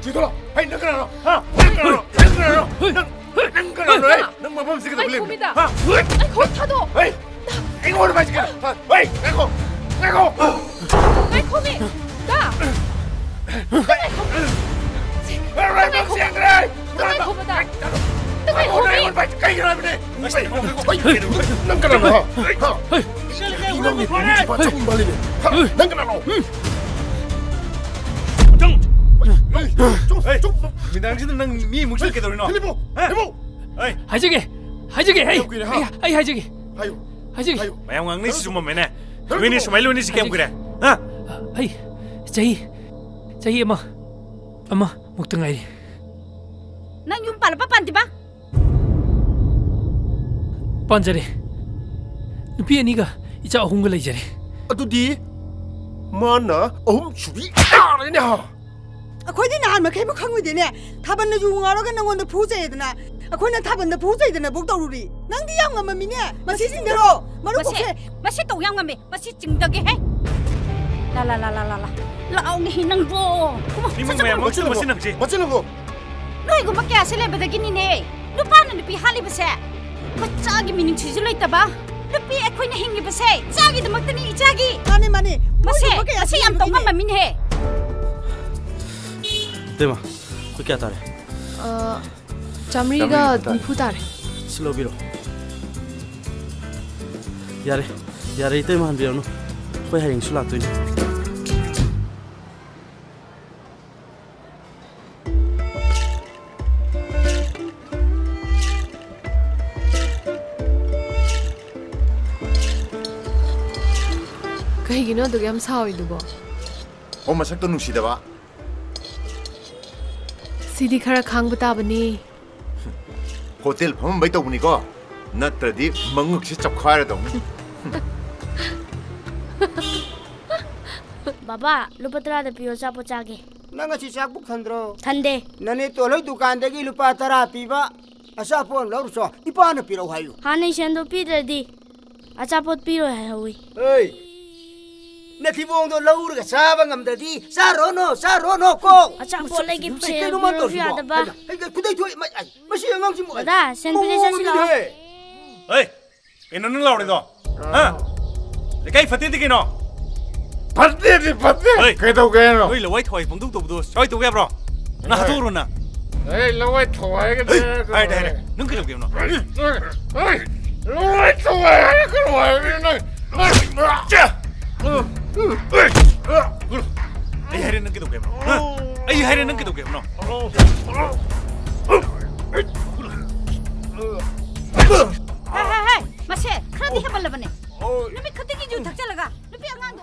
뒤돌아. 너그나노. 너 범스기도 불리. 거타도. 이거 오늘 맛있게. 내고. 코미. 나. 당신은 미 묵실 게 돌리노. 하이저기. 마양 왕네 시주면 매네. 왜니 스마일로니 시kem 그래. 자이 엄마 목등아이. 난 윤빨 빠빤디바. 반자리. 누피 아니가 이자 홍글 레이자리. 어두디 mana 주비 아니냐. 아코이디 나한마 개목 한거 되네. 타반나 중앙하러가 나원데 보자야 되나. 아코이나 타반나 보자야 되나 목도루리. 낭디 양가만 미네. 마시진대로. 마시 또 양가미. 마시 증덕이 해. 라라라라라라. 라옹이 낭보. 니มึง 멋지는 거. 너 이거 밖에 아실래 버다기니네. 누파는 누피 할리버세. 마짜기 미닝 치질러 있다봐. 누피 에코이나 행기버세. 짜기도 먹더니 이 짜기. 마니. 마시 얌 똥만 민해. 대마, 그게 아따래. 잠리가 니푸다래. 슬로비로. 야래 이때만 한 비로는 거의 하행 술락도니. 그이기는 어떻게 함 사오이두고. 엄마 색도 누시대봐. 시디 카라 강부타버니. 호텔 보면 뭐 있다고 보니까 나트라디 멍흑시 잡카야도. बाबा लुपतरा दे पियो चा पोचागे नंगा चिचाक बुक थंद्रो थंदे नने तोलो दुकान देगी लुपतरा पीबा असा फोन लौरसो इपा न पिरो हायु हाने शेंदो पीदरदी अच्छा पोत पिरो है हुई ए नथिबोंग दो लौर ग साबा ngamdadi सारोनो को अच्छा पोत लेगी पे नो फिया दबा ए कुदै थोइ मसी अंगांग सिमो दा सेन पिले चा सिला ए इनन लाउडे दो हा लेकाई फते दिकिनो फते कइदौगेनो ओइ लवाई थोइ बंदुक तोबदो सय तोगे ब्रो ना हतोरुना ए लवाई थोइ गे दे दे नों कइदौगेनो लवाई थोइ कइदौगेनो चा ai hai nâng cái đồ game nó ai hai nâng cái đồ game nó hey masih kerana dia balap ni. Nabi ketika jauh tak jalan ga. Nabi angang